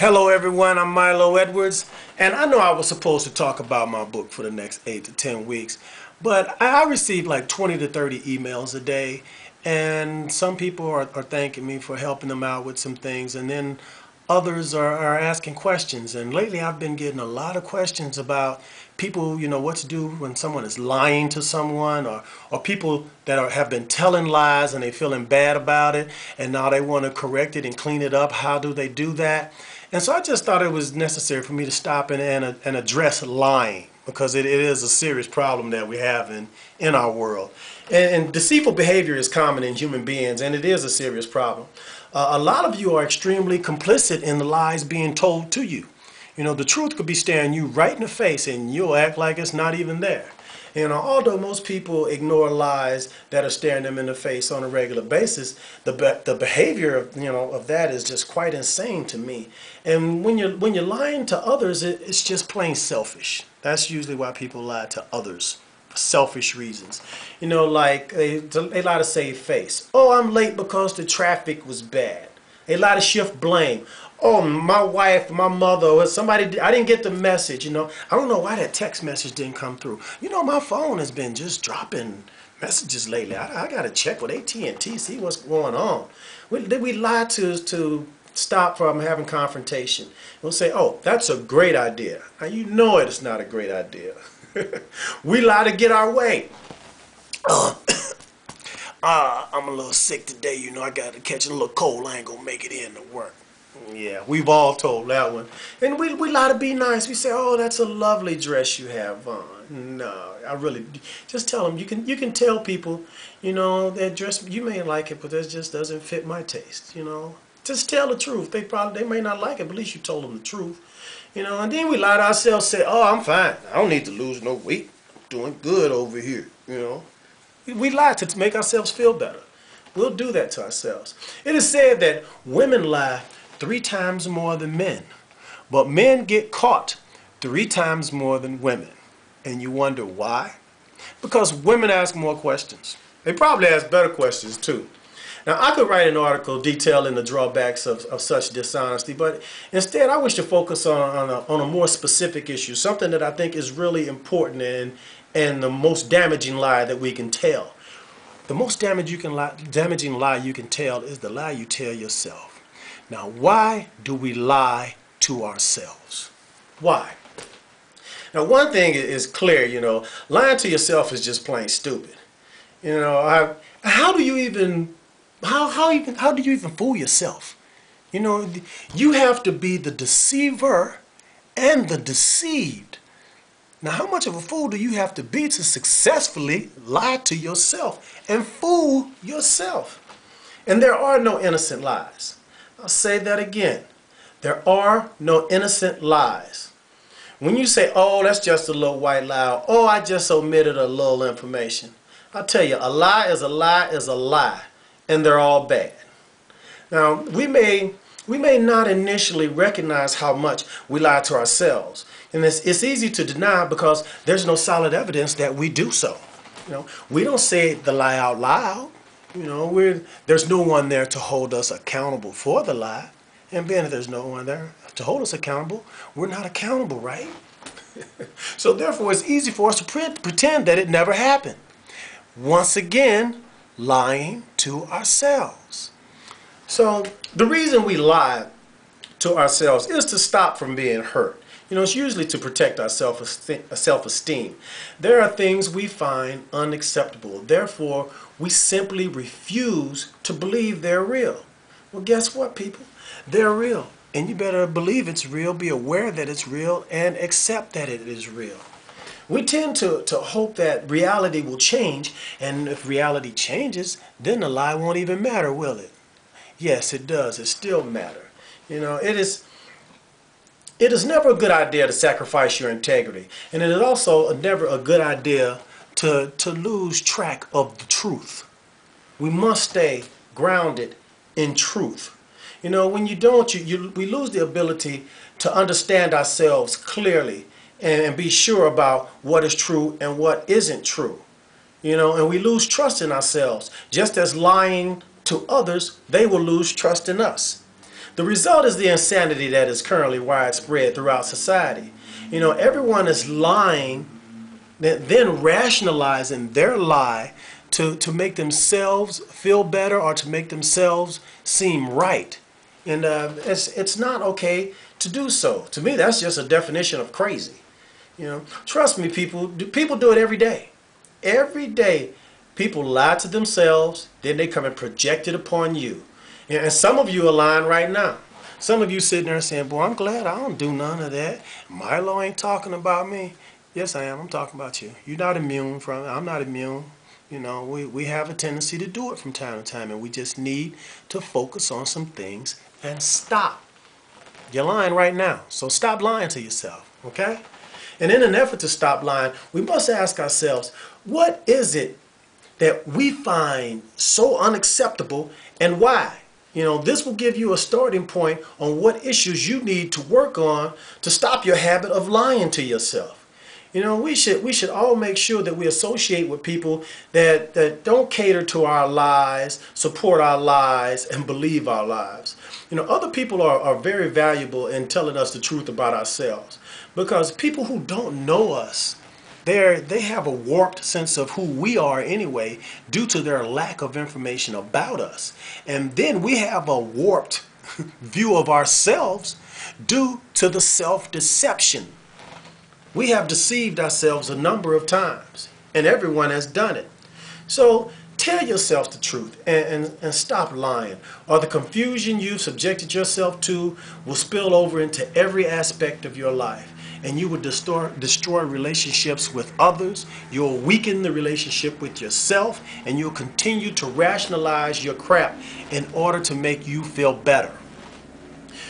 Hello everyone, I'm Milo Edwards, and I know I was supposed to talk about my book for the next 8 to 10 weeks, but I receive like 20 to 30 emails a day, and some people are thanking me for helping them out with some things, and then others are asking questions. And lately I've been getting a lot of questions about people, what to do when someone is lying to someone, or people that have been telling lies and they're feeling bad about it, and now they want to correct it and clean it up. How do they do that? And so I just thought it was necessary for me to stop and address lying, because it is a serious problem that we have in our world. And deceitful behavior is common in human beings, and it is a serious problem. A lot of you are extremely complicit in the lies being told to you. The truth could be staring you right in the face and you'll act like it's not even there. Although most people ignore lies that are staring them in the face on a regular basis, the behavior of that is just quite insane to me. And when you're lying to others, it's just plain selfish. That's usually why people lie to others, for selfish reasons. Like they lie to save face. Oh, I'm late because the traffic was bad. They lie to shift blame. Oh, my wife, my mother, or somebody, I didn't get the message, I don't know why that text message didn't come through. My phone has been just dropping messages lately. I got to check with AT&T, see what's going on. We lie to stop from having confrontation. We'll say, oh, that's a great idea. Now, it's not a great idea. We lie to get our way. I'm a little sick today, I got to catch a little cold. I ain't going to make it in to work. Yeah, we've all told that one. And we lie to be nice. We say, oh, that's a lovely dress you have on. No, I really, just tell them. You can tell people, that dress, you may like it, but that just doesn't fit my taste, Just tell the truth. They may not like it, but at least you told them the truth. And then we lie to ourselves, say, oh, I'm fine. I don't need to lose no weight. I'm doing good over here, We lie to make ourselves feel better. We'll do that to ourselves. It is said that women lie 3 times more than men, but men get caught 3 times more than women. And you wonder why? Because women ask more questions. They probably ask better questions too. Now, I could write an article detailing the drawbacks of such dishonesty, but instead I wish to focus on a more specific issue, something that I think is really important and the most damaging lie that we can tell. The most damaging lie you can tell is the lie you tell yourself. Now, why do we lie to ourselves? Why? Now, one thing is clear, lying to yourself is just plain stupid. How do you even fool yourself? You have to be the deceiver and the deceived. Now, how much of a fool do you have to be to successfully lie to yourself and fool yourself? And there are no innocent lies. I'll say that again. There are no innocent lies. When you say, oh, that's just a little white lie, oh, I just omitted a little information, I'll tell you, a lie is a lie is a lie, and they're all bad. Now, we may not initially recognize how much we lie to ourselves. And it's easy to deny because there's no solid evidence that we do so. We don't say the lie out loud. There's no one there to hold us accountable for the lie. And being that there's no one there to hold us accountable, we're not accountable, right? So therefore, it's easy for us to pretend that it never happened. Once again, lying to ourselves. So the reason we lie to ourselves is to stop from being hurt. It's usually to protect our self-esteem. There are things we find unacceptable. Therefore, we simply refuse to believe they're real. Well, guess what, people? They're real. And you better believe it's real, be aware that it's real, and accept that it is real. We tend to hope that reality will change, and if reality changes, then the lie won't even matter, will it? Yes, it does. It still matters. It is never a good idea to sacrifice your integrity. And it is also never a good idea to lose track of the truth. We must stay grounded in truth. When you don't, we lose the ability to understand ourselves clearly and be sure about what is true and what isn't true. And we lose trust in ourselves. Just as lying to others, they will lose trust in us. The result is the insanity that is currently widespread throughout society. Everyone is lying, then rationalizing their lie to make themselves feel better or to make themselves seem right. And it's not okay to do so. To me, that's just a definition of crazy. Trust me, people do it every day. Every day, people lie to themselves, then they come and project it upon you. And some of you are lying right now. Some of you sitting there saying, boy, I'm glad I don't do none of that. Milo ain't talking about me. Yes, I am. I'm talking about you. You're not immune from it. I'm not immune. We have a tendency to do it from time to time, and we just need to focus on some things and stop. You're lying right now, so stop lying to yourself, okay? And in an effort to stop lying, we must ask ourselves, what is it that we find so unacceptable and why? This will give you a starting point on what issues you need to work on to stop your habit of lying to yourself. We should all make sure that we associate with people that don't cater to our lies, support our lies, and believe our lies. Other people are very valuable in telling us the truth about ourselves, because people who don't know us, they have a warped sense of who we are anyway due to their lack of information about us. And then we have a warped view of ourselves due to the self-deception. We have deceived ourselves a number of times, and everyone has done it. So tell yourself the truth and stop lying, or the confusion you've subjected yourself to will spill over into every aspect of your life. And you will destroy relationships with others. You'll weaken the relationship with yourself, and you'll continue to rationalize your crap in order to make you feel better.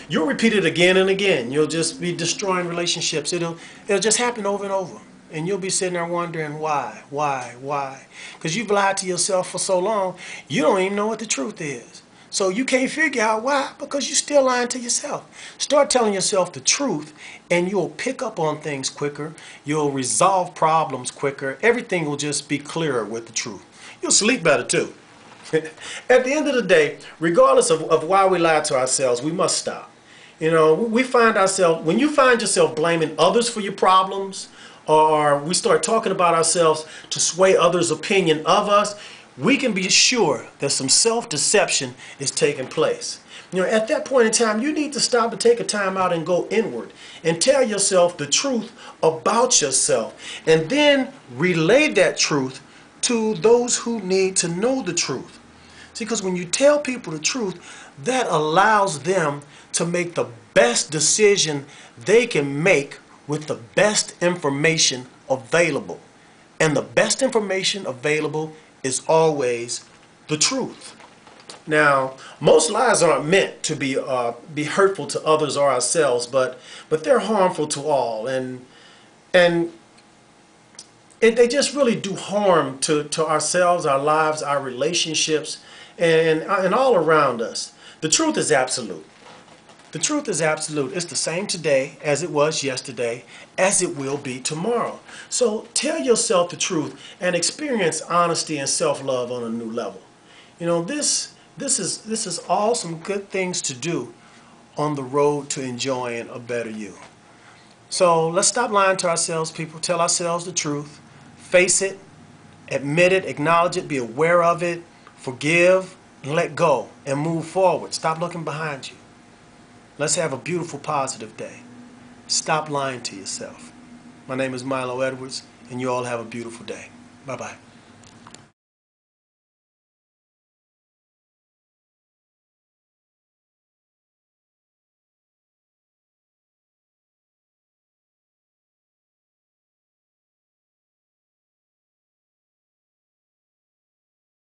You'll repeat it again and again. You'll just be destroying relationships. It'll just happen over and over. And you'll be sitting there wondering why? Because you've lied to yourself for so long, you don't even know what the truth is. So you can't figure out why, because you're still lying to yourself. Start telling yourself the truth, and you'll pick up on things quicker. You'll resolve problems quicker. Everything will just be clearer with the truth. You'll sleep better too. At the end of the day, regardless of why we lie to ourselves, we must stop. We find ourselves, when you find yourself blaming others for your problems, or we start talking about ourselves to sway others' opinion of us, we can be sure that some self-deception is taking place. At that point in time, you need to stop and take a time out and go inward and tell yourself the truth about yourself, and then relay that truth to those who need to know the truth. See, because when you tell people the truth, that allows them to make the best decision they can make with the best information available. And the best information available is always the truth. Now, most lies aren't meant to be hurtful to others or ourselves, but they're harmful to all, and they just really do harm to ourselves, our lives, our relationships, and all around us. The truth is absolute. The truth is absolute. It's the same today as it was yesterday, as it will be tomorrow. So tell yourself the truth and experience honesty and self-love on a new level. This is all some good things to do on the road to enjoying a better you. So let's stop lying to ourselves, people. Tell ourselves the truth. Face it, admit it, acknowledge it, be aware of it, forgive, and let go, and move forward. Stop looking behind you. Let's have a beautiful, positive day. Stop lying to yourself. My name is Milo Edwards, and you all have a beautiful day. Bye-bye.